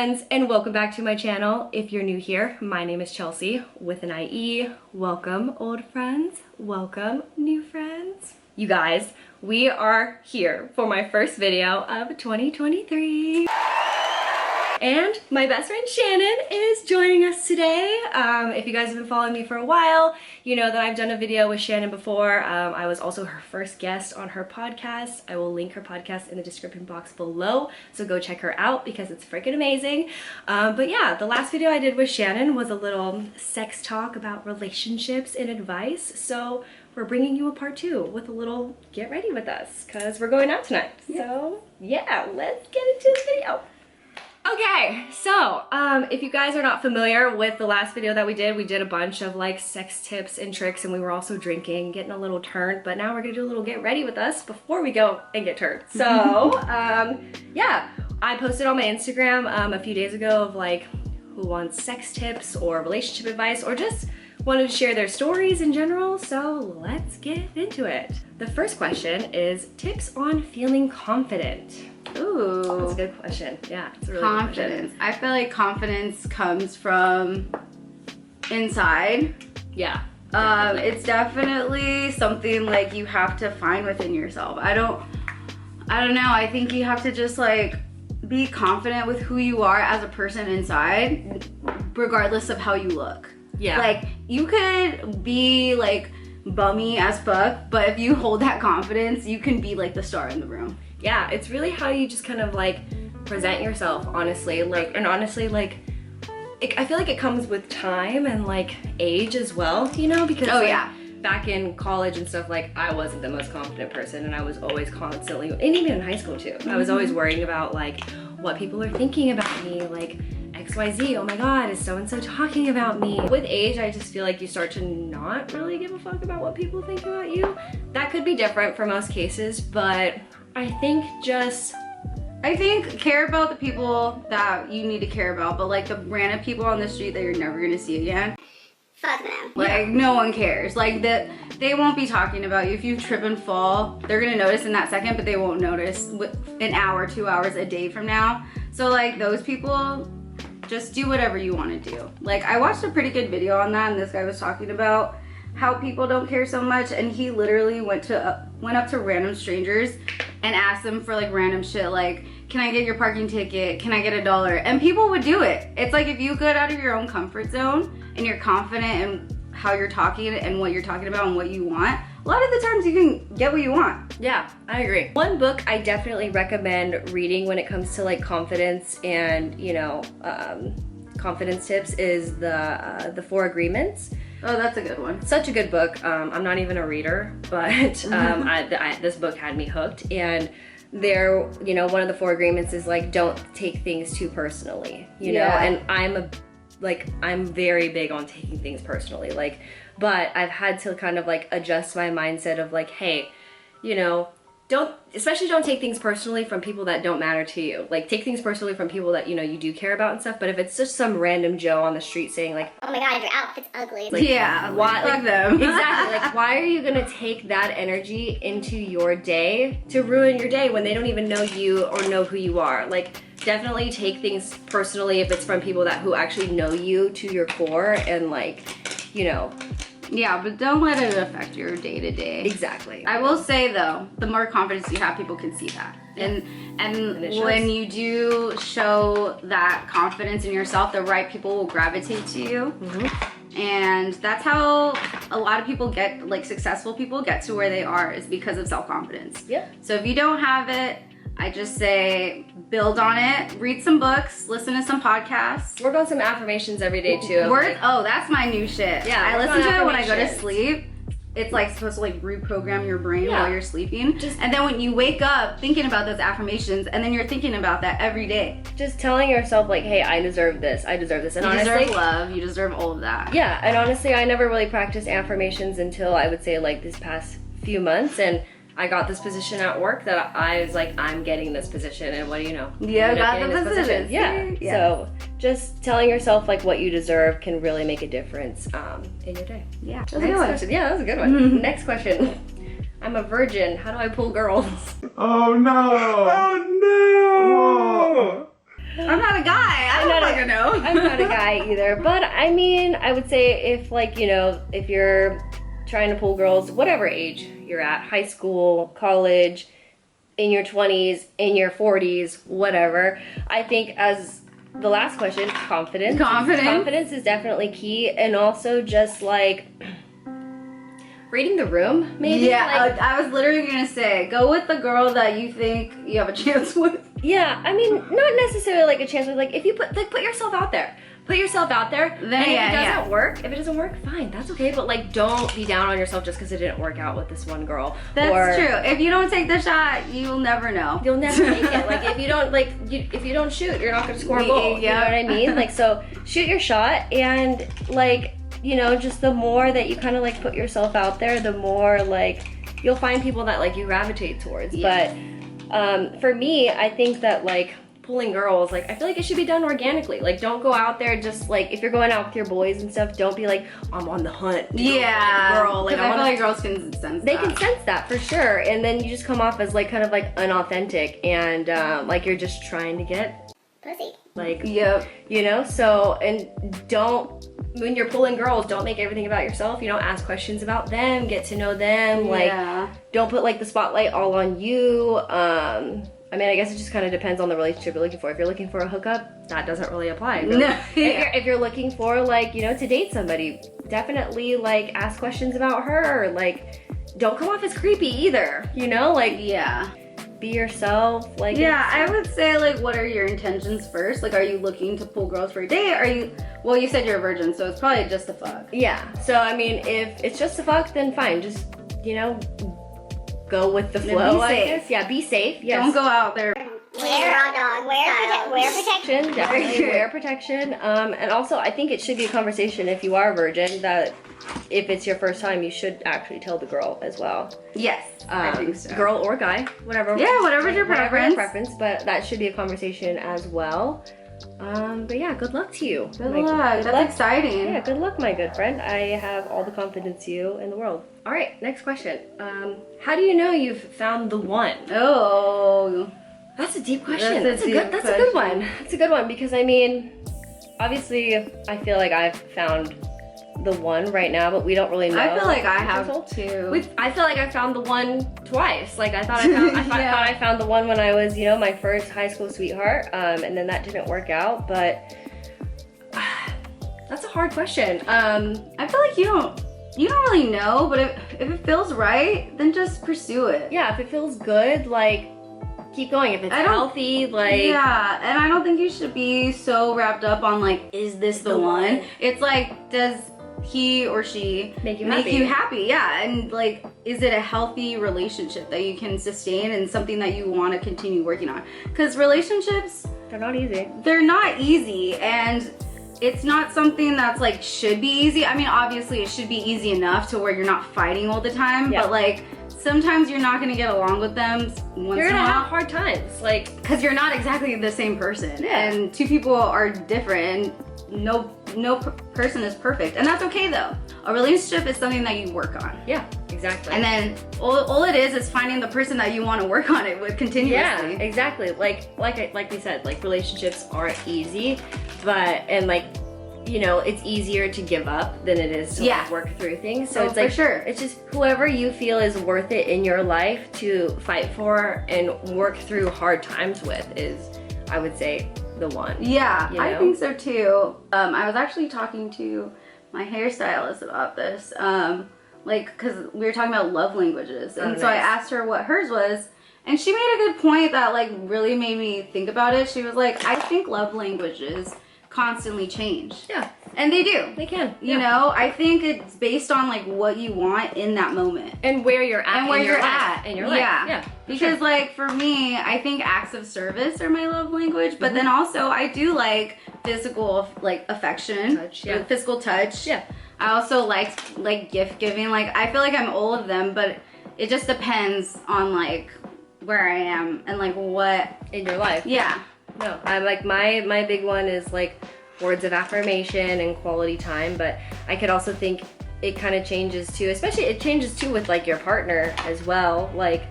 friends, and welcome back to my channel. If you're new here, my name is Chelsie with an IE. Welcome old friends, welcome new friends. You guys, we are here for my first video of 2023. And my best friend Shannon is joining us today. If you guys have been following me for a while, you know that I've done a video with Shannon before. I was also her first guest on her podcast. I will link her podcast in the description box below, so go check her out because it's freaking amazing. But yeah, the last video I did with Shannon was a little sex talk about relationships and advice. So we're bringing you a part 2 with a little get ready with us because we're going out tonight. Yeah. So yeah, let's get into this video. Okay, so if you guys are not familiar with the last video that we did a bunch of like sex tips and tricks, and we were also drinking, getting a little turned, but now we're gonna do a little get ready with us before we go and get turned. So yeah, I posted on my Instagram a few days ago of like who wants sex tips or relationship advice or just wanted to share their stories in general, so let's get into it. The first question is tips on feeling confident. Ooh, that's a good question. Yeah, it's a really good question. I feel like confidence comes from inside. Yeah. It's definitely something like you have to find within yourself. I don't know. I think you have to just like be confident with who you are as a person inside, regardless of how you look. Yeah. Like you could be like bummy as fuck, but if you hold that confidence, you can be like the star in the room. Yeah, it's really how you just kind of like present yourself, honestly. Like, and honestly, like, I feel like it comes with time and like age as well, you know? Because back in college and stuff, like I wasn't the most confident person, and I was always constantly, and even in high school too, I was always worrying about like what people are thinking about me, like XYZ, oh my god, is so-and-so talking about me? With age, I just feel like you start to not really give a fuck about what people think about you. That could be different for most cases, but I think care about the people that you need to care about, but like the random people on the street that you're never gonna see again, fuck them. Like no one cares. Like they won't be talking about you. If you trip and fall, they're gonna notice in that second, but they won't notice an hour, 2 hours, a day from now. So like those people, just do whatever you want to do. Like I watched a pretty good video on that, and this guy was talking about how people don't care so much, and he literally went up to random strangers and asked them for like random shit, like, can I get your parking ticket? Can I get $1? And people would do it. It's like if you get out of your own comfort zone and you're confident in how you're talking and what you're talking about and what you want, a lot of the times you can get what you want. Yeah, I agree. One book I definitely recommend reading when it comes to like confidence and, you know, confidence tips is the 4 Agreements. Oh, that's a good one. Such a good book. I'm not even a reader, but this book had me hooked. And there, you know, one of the 4 agreements is like, don't take things too personally, you know? And I'm very big on taking things personally, like, but I've had to kind of like adjust my mindset of like, hey, you know, don't take things personally from people that don't matter to you. Like, take things personally from people that, you know, you do care about and stuff. But if it's just some random Joe on the street saying like, oh my god, your outfit's ugly. Like, yeah, why, fuck them. Exactly. Like, why are you gonna take that energy into your day to ruin your day when they don't even know you or know who you are? Like, definitely take things personally if it's from people who actually know you to your core and like, you know. Yeah, but don't let it affect your day-to-day. Exactly. I will say though, the more confidence you have, people can see that. Yeah. And when you do show that confidence in yourself, the right people will gravitate to you. And that's how a lot of people get, like successful people get to where they are, is because of self-confidence. Yeah. So if you don't have it, I just say build on it, read some books, listen to some podcasts. Work on some affirmations every day too. Oh, that's my new shit. Yeah, I listen to it when I go to sleep. It's like supposed to like reprogram your brain while you're sleeping. And then when you wake up thinking about those affirmations, and then you're thinking about that every day. Just telling yourself like, hey, I deserve this, I deserve this. And you honestly, deserve love, you deserve all of that. Yeah, and honestly, I never really practiced affirmations until I would say like this past few months, and I got this position at work that I was like, I'm getting this position, and what do you know? Yeah, got the position. Yeah. So just telling yourself like what you deserve can really make a difference in your day. Yeah. That's a good one. Yeah, that was a good one. Next question. I'm a virgin. How do I pull girls? Oh no! Oh no! Whoa. I'm not a guy. I don't fucking know. I'm not a guy either. But I mean, I would say if like, you know, if you're trying to pull girls, whatever age you're at, high school, college, in your 20s, in your 40s, whatever, I think as the last question, confidence. Confidence is definitely key. And also just like reading the room, maybe. Yeah, like, I was literally gonna say, go with the girl that you think you have a chance with. yeah, I mean, not necessarily like a chance, but like if you put yourself out there. Put yourself out there, Then, and if it doesn't work, fine, that's okay. But like, don't be down on yourself just because it didn't work out with this one girl. That's true. If you don't take the shot, you'll never know. You'll never make it. Like if you don't if you don't shoot, you're not gonna score a goal. You know what I mean? Like, so shoot your shot, and like, you know, just the more that you kind of like put yourself out there, the more like you'll find people that like you gravitate towards. Yeah. But for me, I think that like pulling girls, like I feel like it should be done organically. Like don't go out there just like, if you're going out with your boys and stuff, don't be like, I'm on the hunt. Yeah, girl. Like I feel like girls can sense they can sense that for sure, and then you just come off as like kind of like unauthentic and like you're just trying to get Pussy. like, Yep. you know. So, and don't, when you're pulling girls, don't make everything about yourself. You know, ask questions about them, get to know them. Like, don't put like the spotlight all on you. I mean, I guess it just kind of depends on the relationship you're looking for. If you're looking for a hookup, that doesn't really apply. But No. if you're looking for like, you know, to date somebody, definitely like ask questions about her. Like, don't come off as creepy either, you know? Like, Yeah. be yourself. Like, Yeah, I would say like, what are your intentions first? Like, are you looking to pull girls for a date? Are you, well, you said you're a virgin, so it's probably just a fuck. yeah. So, I mean, if it's just a fuck, then fine. Just, you know, go with the flow, be I safe. guess. Yeah, be safe. Yes. Don't go out there. Wear raw dog. Wear protection. Definitely wear protection. And also, I think it should be a conversation if you are a virgin, that if it's your first time, you should actually tell the girl as well. Yes, I think so. Girl or guy, whatever. Yeah, whatever's your preference. But that should be a conversation as well. But yeah, good luck to you. Good luck. That's exciting. Yeah, good luck, my good friend. I have all the confidence in you in the world. All right, next question. How do you know you've found the one? Oh. That's a deep question. That's a That's a good one. It's a good one because I mean, obviously, I feel like I've found the one right now, but we don't really know. I feel like I have too. I feel like I found the one twice. Like I thought I found the one when I was, you know, my first high school sweetheart, and then that didn't work out. But that's a hard question. I feel like you don't really know, but if it feels right, then just pursue it. Yeah, if it feels good, like keep going. If it's healthy, like yeah, and I don't think you should be so wrapped up on like, is this the one? It's like, does he or she make you happy? Yeah, and like, is it a healthy relationship that you can sustain and something that you want to continue working on? Because relationships, they're not easy. They're not easy, and it's not something that's like should be easy. I mean, obviously it should be easy enough to where you're not fighting all the time, but like sometimes you're not gonna get along with them. You're gonna have hard times, like, because you're not exactly the same person, and two people are different, and no person is perfect, and that's okay though. A relationship is something that you work on. Yeah, exactly. And then all it is finding the person that you want to work on it with continuously. Yeah, exactly. Like we said, like relationships aren't easy, and like, you know, it's easier to give up than it is to like, work through things. So it's like, for sure, it's just whoever you feel is worth it in your life to fight for and work through hard times with is, I would say, the one. Yeah, you know? I think so too. I was actually talking to my hairstylist about this, like, because we were talking about love languages, and so I asked her what hers was, and she made a good point that like really made me think about it. She was like, I think love languages constantly change. Yeah. And they do. They can. You know, I think it's based on like what you want in that moment. And where you're at. And where you're at. In your life. Yeah. Because like for me, I think acts of service are my love language, but then also I do like physical like affection. Touch, physical touch. Yeah. I also like gift giving. Like I feel like I'm all of them, but it just depends on like where I am and like what in your life. Yeah. No, I'm like my big one is like words of affirmation and quality time, but I could also think it kind of changes too, especially it changes too with like your partner as well. Like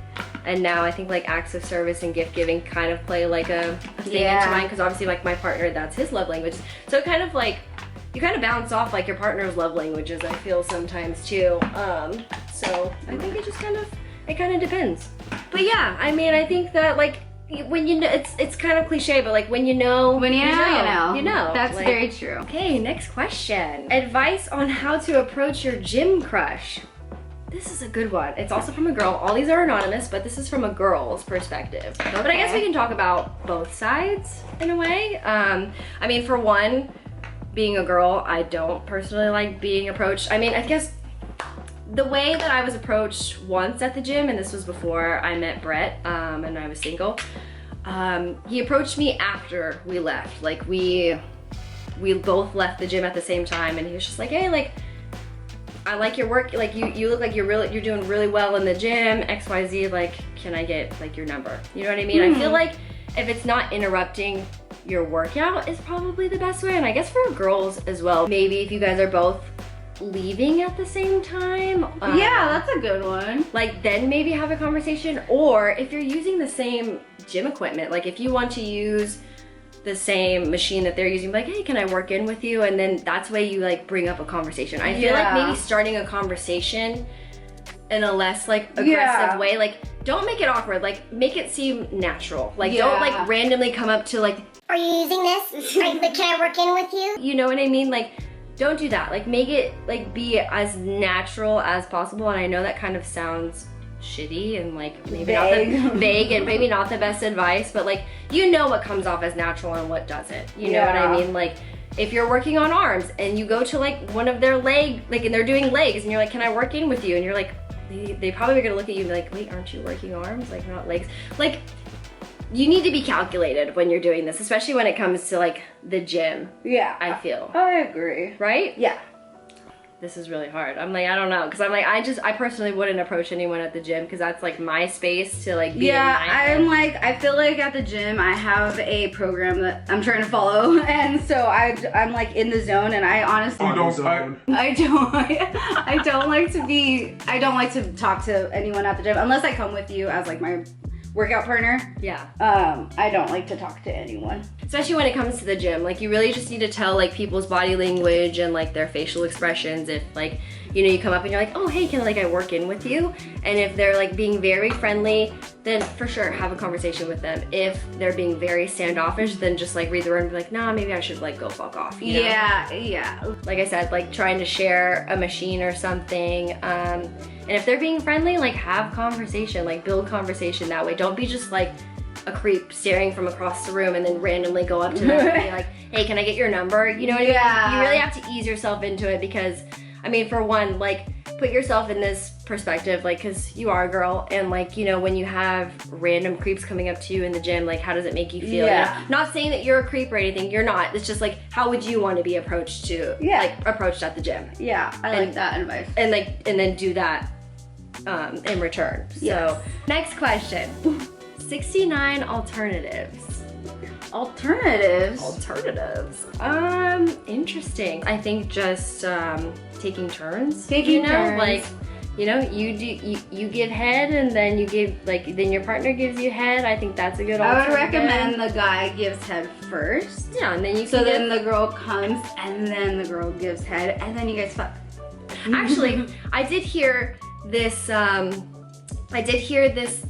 And now I think like acts of service and gift giving kind of play like a thing into mine, because obviously like my partner, that's his love language. So kind of like, you kind of bounce off like your partner's love languages, I feel sometimes too. So I think it just kind of depends. But yeah, I mean, I think that like, when you know, it's kind of cliche, but like when you know, you know. That's like, very true. Okay, next question. Advice on how to approach your gym crush. This is a good one. It's also from a girl. All these are anonymous, but this is from a girl's perspective. Okay. But I guess we can talk about both sides in a way. I mean, for one, being a girl, I don't personally like being approached. I mean, I guess the way that I was approached once at the gym, and this was before I met Brett, and I was single, he approached me after we left. Like we both left the gym at the same time, and he was just like, hey, like, I like your work, like you look like you're doing really well in the gym, XYZ, like, can I get like your number? You know what I mean? I feel like if it's not interrupting your workout is probably the best way. And I guess for girls as well, maybe if you guys are both leaving at the same time. Yeah, that's a good one. Like then maybe have a conversation, or if you're using the same gym equipment, like if you want to use the same machine that they're using, like, hey, can I work in with you? And then that's way you like bring up a conversation. I feel like maybe starting a conversation in a less like aggressive way, like don't make it awkward, like make it seem natural. Like don't like randomly come up to like, are you using this? Like, can I work in with you? You know what I mean? Like don't do that. Like make it like be as natural as possible. And I know that kind of sounds shitty and like maybe not the vague and maybe not the best advice, but like you know what comes off as natural and what doesn't. You know what I mean? Like if you're working on arms and you go to like one of their leg, like and they're doing legs and you're like, can I work in with you? And you're like, they probably are gonna look at you and be like, wait, aren't you working arms? Like not legs. Like you need to be calculated when you're doing this, especially when it comes to like the gym. Yeah. I feel. I agree. Right? Yeah. This is really hard. I'm like, I don't know, because I'm like, I personally wouldn't approach anyone at the gym because that's like my space to like be in my head. I'm like, I feel like at the gym I have a program that I'm trying to follow, and so I'm like in the zone, and I honestly I don't like to talk to anyone at the gym unless I come with you as like my workout partner. Yeah. I don't like to talk to anyone. Especially when it comes to the gym. Like you really just need to tell like people's body language and like their facial expressions. If like, you know, you come up and you're like, oh, hey, can like I work in with you? And if they're like being very friendly, then for sure have a conversation with them. If they're being very standoffish, then just like read the room and be like, nah, maybe I should like go fuck off. You know? Yeah. Like I said, like trying to share a machine or something. And if they're being friendly, like have conversation, like build conversation that way. Don't be just like a creep staring from across the room and then randomly go up to them and be like, hey, can I get your number? You know what I mean? You really have to ease yourself into it because, I mean, for one, like put yourself in this perspective, like, cause you are a girl and like, you know, when you have random creeps coming up to you in the gym, like how does it make you feel? Yeah. You know? Not saying that you're a creep or anything, you're not. It's just like, how would you want to be approached like approached at the gym? Yeah, I like that advice. And like, and then do that in return. So next question. 69 alternatives. Alternatives? Interesting. I think just taking turns. Taking turns. Like, you know, you give head and then you give, like, then your partner gives you head. I think that's a good alternative. I would recommend the guy gives head first. Yeah, and then you so then the girl comes and then the girl gives head and then you guys fuck. Actually, I did hear this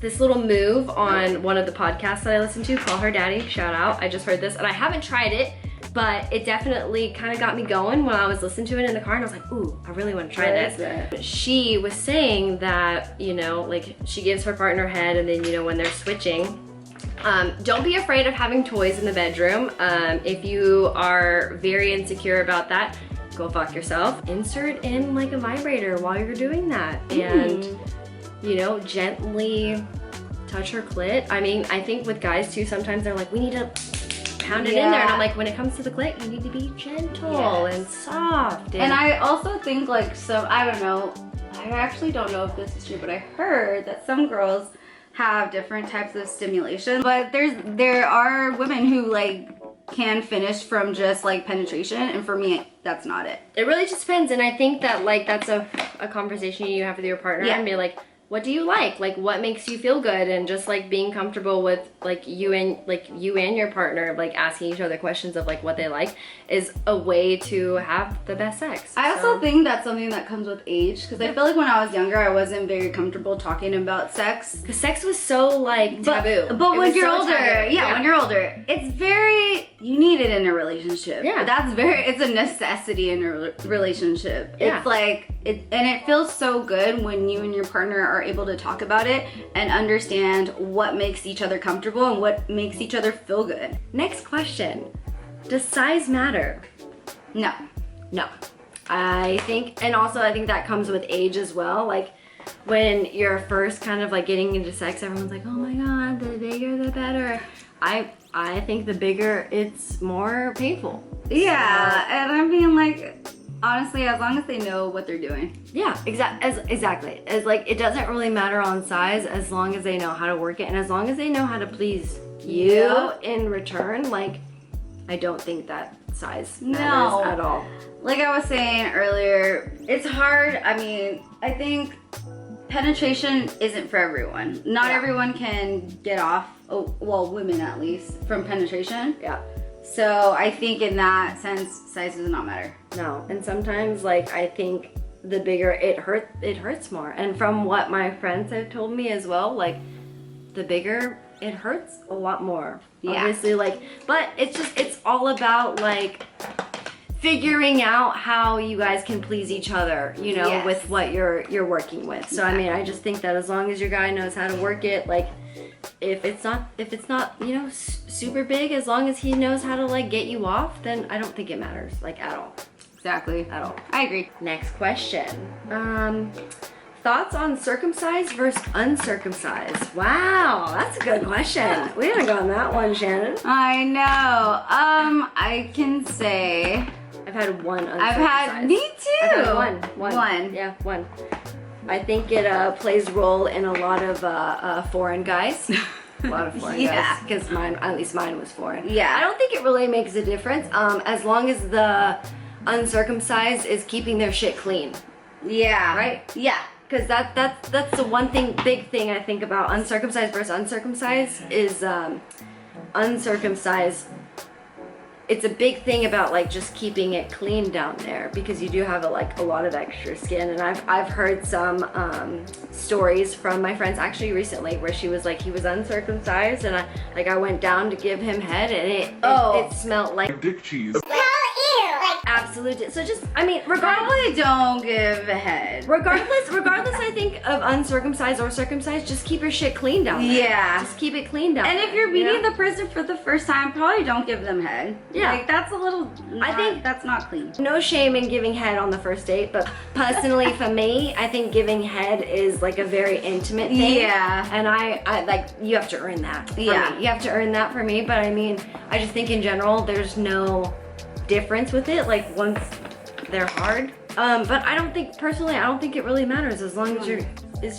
this little move on one of the podcasts that I listened to, Call Her Daddy, shout out. I just heard this and I haven't tried it, but it definitely kind of got me going when I was listening to it in the car and I was like, ooh, I really want to try this. She was saying that, you know, like she gives her partner head and then, you know, when they're switching, don't be afraid of having toys in the bedroom. If you are very insecure about that, go fuck yourself. Insert in like a vibrator while you're doing that and, you know, gently touch her clit. I mean, I think with guys too, sometimes they're like, we need to pound it in there. And I'm like, when it comes to the clit, you need to be gentle and soft. And I also think like I don't know, I actually don't know if this is true, but I heard that some girls have different types of stimulation, but there are women who like can finish from just like penetration, and for me that's not it. It really just depends, and I think that like that's a conversation you have with your partner and be like, what do you like? Like, what makes you feel good? And just like being comfortable with like you and your partner, like asking each other questions of like what they like is a way to have the best sex. I also think that's something that comes with age, because I feel like when I was younger, I wasn't very comfortable talking about sex. Because sex was so like taboo. But when you're older, yeah, when you're older, it's very, you need it in a relationship. Yeah. It's a necessity in a relationship. Yeah. It's like, and it feels so good when you and your partner are able to talk about it and understand what makes each other comfortable and what makes each other feel good. Next question. Does size matter? No. No. I think, and also I think that comes with age as well. Like when you're first kind of like getting into sex, everyone's like, oh my God, the bigger the better. I think the bigger, it's more painful. Yeah, and I mean, like, honestly, as long as they know what they're doing. Yeah, exactly. As like, it doesn't really matter on size as long as they know how to work it and as long as they know how to please you in return. Like, I don't think that size matters at all. Like I was saying earlier, it's hard. I mean, I think penetration isn't for everyone. Not everyone can get off, well, women at least, from penetration. Yeah. So I think in that sense, size does not matter. No, and sometimes like I think the bigger it hurts more. And from what my friends have told me as well, like the bigger it hurts a lot more. Yeah. Obviously, like, but it's all about like figuring out how you guys can please each other, you know, with what you're working with. So I mean, I just think that as long as your guy knows how to work it, like if it's not, you know, super big, as long as he knows how to like get you off, then I don't think it matters like at all. Exactly. At all. I agree. Next question. Thoughts on circumcised versus uncircumcised? Wow, that's a good question. We haven't gotten that one, Shannon. I know. I can say I've had one uncircumcised. me too. I've had one. Yeah, one. I think it plays role in a lot of foreign guys. A lot of foreign guys, because at least mine was foreign. Yeah. I don't think it really makes a difference as long as the uncircumcised is keeping their shit clean. Yeah. Right? Yeah. Because that's the one big thing I think about uncircumcised versus uncircumcised is uncircumcised. It's a big thing about like just keeping it clean down there because you do have a lot of extra skin. And I've heard some stories from my friends actually recently where she was like, he was uncircumcised and I went down to give him head and it smelled like dick cheese. Absolutely. So just, I mean, Probably don't give a head. Regardless, I think of uncircumcised or circumcised, just keep your shit clean down there. Yeah. Just keep it clean down And there. if you're meeting the person for the first time, probably don't give them head. Yeah. Like, that's a little, I think that's not clean. No shame in giving head on the first date, but personally for me, I think giving head is like a very intimate thing. Yeah. And I like, you have to earn that for me. You have to earn that for me, but I mean, I just think in general, there's no difference with it, like once they're hard. But I don't think, personally, I don't think it really matters as long as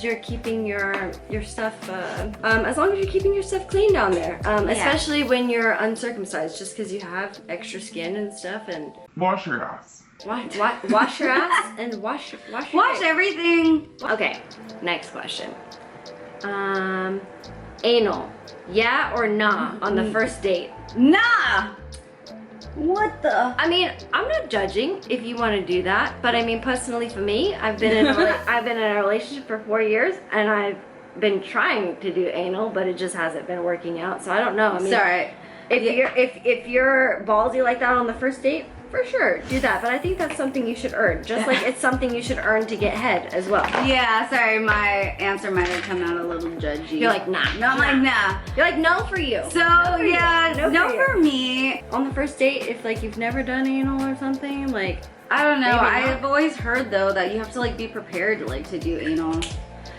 you're keeping your stuff, as long as you're keeping your stuff clean down there. Especially when you're uncircumcised, just because you have extra skin and stuff and... Wash your ass. Wash your ass and wash everything. Okay, next question. Anal, yeah or nah on the first date? Nah. What the? I mean, I'm not judging if you want to do that, but I mean, personally for me, I've been in a relationship for 4 years, and I've been trying to do anal, but it just hasn't been working out. So I don't know. I mean, sorry. If you're ballsy like that on the first date, for sure, do that. But I think that's something you should earn, just like it's something you should earn to get head as well. Yeah, sorry, my answer might have come out a little judgy. You're like, nah. No, I'm like, nah. You're like, no for you. So, no for me. On the first date, if like you've never done anal or something, like, I don't know. I've always heard though that you have to like be prepared to do anal.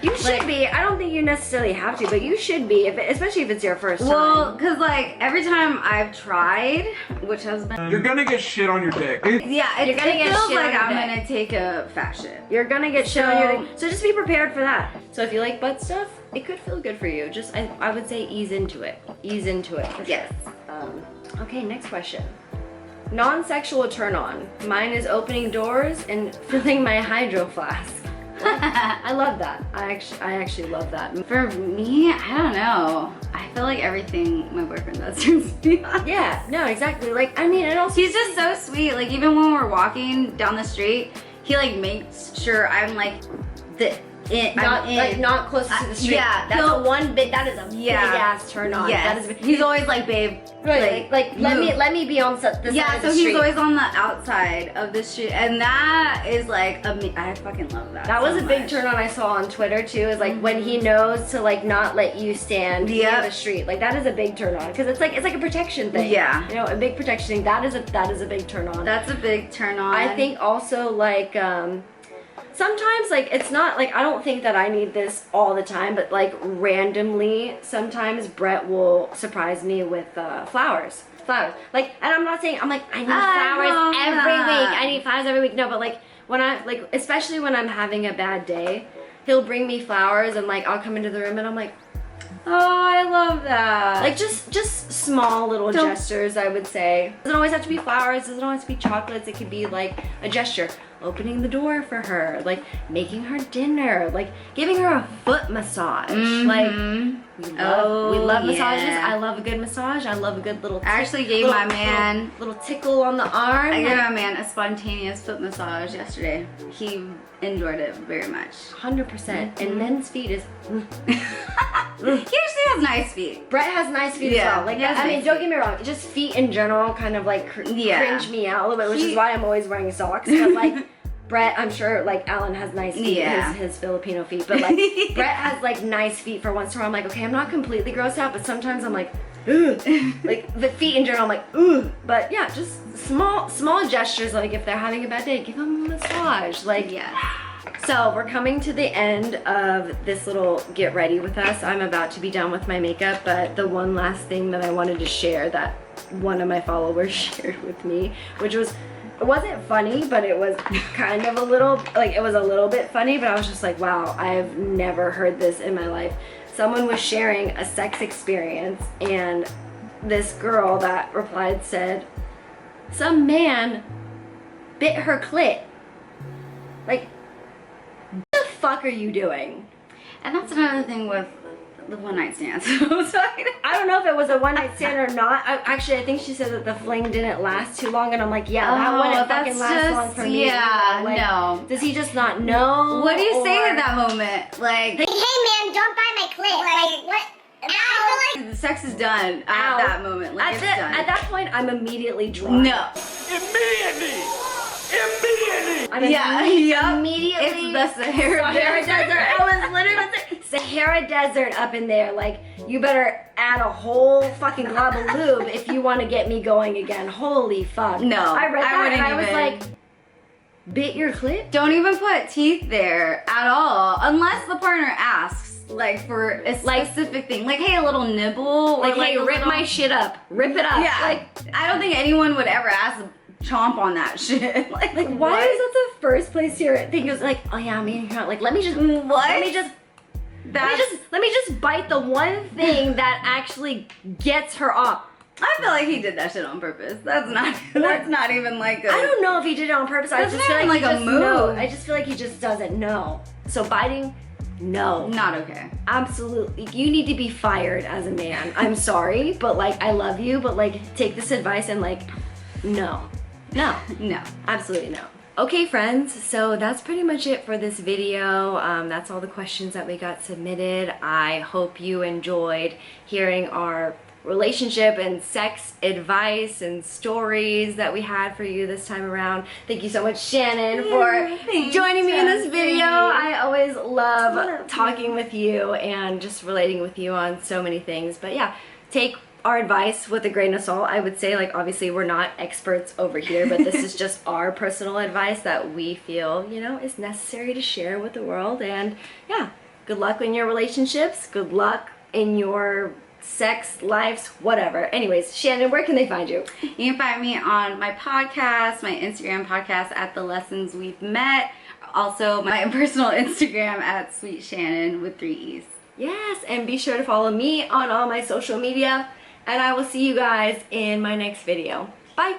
You should be. I don't think you necessarily have to, but you should be, especially if it's your first time. Well, because like every time I've tried, which has been... You're gonna get shit on your dick. You're gonna get feels shit like on your I'm dick. gonna take a fat shit. You're gonna get shit on your dick. So just be prepared for that. So if you like butt stuff, it could feel good for you. Just, I would say ease into it. Ease into it, for sure. Okay, next question. Non-sexual turn-on. Mine is opening doors and filling my hydro flask. What I love that. I actually love that. For me, I don't know. I feel like everything my boyfriend does turns me on. Yeah, no, exactly. Like, I mean, and also He's just so sweet. Like, even when we're walking down the street, he like makes sure I'm like not close to the street. Yeah, that's a one big. That is a big ass turn on. Yes. That is. He's always like, babe. Right, like let me be on the side Yeah, of so the he's street. always on the outside of the street, and that is like I fucking love that. That was so a big much. turn on I saw on Twitter too. Is like when he knows to like not let you stand near the street. Like that is a big turn on because it's like a protection thing. Yeah, you know, a big protection thing. That is a big turn on. That's a big turn on. I think also like sometimes like it's not like I don't think that I need this all the time, but like randomly sometimes Brett will surprise me with flowers. Like, and I'm not saying I'm like I need flowers every week. I need flowers every week. No, but like when I like especially when I'm having a bad day, he'll bring me flowers and like I'll come into the room and I'm like, oh, I love that. like just small little gestures, I would say. It doesn't always have to be flowers, it doesn't always have to be chocolates, it could be like a gesture. Opening the door for her, like making her dinner, like giving her a foot massage. Like we love massages. I love a good massage. I love a good little I actually gave my man little tickle on the arm. I gave my man a spontaneous foot massage yesterday. He enjoyed it very much. 100%. And men's feet is He actually has nice feet. Brett has nice feet as well. Like I mean, don't get me wrong, just feet in general kind of like cringe me out a little bit, which is why I'm always wearing socks. But like Brett, I'm sure like Alan has nice feet, his Filipino feet, but like Brett has like nice feet for once in a while. I'm like, okay, I'm not completely grossed out, but sometimes I'm like, ugh. Like the feet in general, I'm like, ugh. But yeah, just small gestures. Like if they're having a bad day, give them a massage. Like So we're coming to the end of this little get ready with us. I'm about to be done with my makeup, but the one last thing that I wanted to share that one of my followers shared with me, which was, it wasn't funny, but it was kind of a little, like it was a little bit funny, but I was just like, wow, I've never heard this in my life. Someone was sharing a sex experience and this girl that replied said, some man bit her clit. Like, what the fuck are you doing? And that's another thing with the one night stands. I don't know if it was a one night stand or not. Actually, I think she said that the fling didn't last too long, and I'm like, yeah, that wouldn't fucking last long for me. Yeah, like, no. Does he just not know? What do you say at that moment? Like, Hey man, don't buy my clit. Like what? I feel like the sex is done at that moment. Like, it's done. At that point, I'm immediately drunk. No. Immediately! I'm immediately. It's the Sahara Desert. I was literally saying, Sahara Desert up in there. Like, you better add a whole fucking glob of lube if you want to get me going again. Holy fuck. No, I read that and I was even. like, bit your clit? Don't even put teeth there at all, unless the partner asks, like for a specific thing, like hey, a little nibble, Like, or, hey, rip my shit up. Rip it up. Yeah, Like, I don't think anyone would ever ask chomp on that shit. like why what? is that the first place your thing is like, oh yeah, me and her, like, let me just let me just bite the one thing that actually gets her off. I feel like he did that shit on purpose. That's not even like a, I don't know if he did it on purpose. I That's just not feel like even he like a just knows. move. I just feel like he just doesn't know. So biting, no. not okay. Absolutely. You need to be fired as a man. I'm sorry, but like I love you, but like take this advice and like no. No. No. Absolutely no. Okay friends, so that's pretty much it for this video. That's all the questions that we got submitted. I hope you enjoyed hearing our relationship and sex advice and stories that we had for you this time around. Thank you so much, Shannon, for joining me in this video. I always love talking with you and just relating with you on so many things. But yeah, take our advice with a grain of salt. I would say, like, obviously we're not experts over here, but this is just our personal advice that we feel, you know, is necessary to share with the world. And yeah, good luck in your relationships. Good luck in your sex lives, whatever. Anyways, Shannon, where can they find you? You can find me on my podcast, my Instagram podcast at The Lessons We've Met. Also, my personal Instagram at Sweet Shannon with 3 E's. Yes, and be sure to follow me on all my social media, and I will see you guys in my next video. Bye!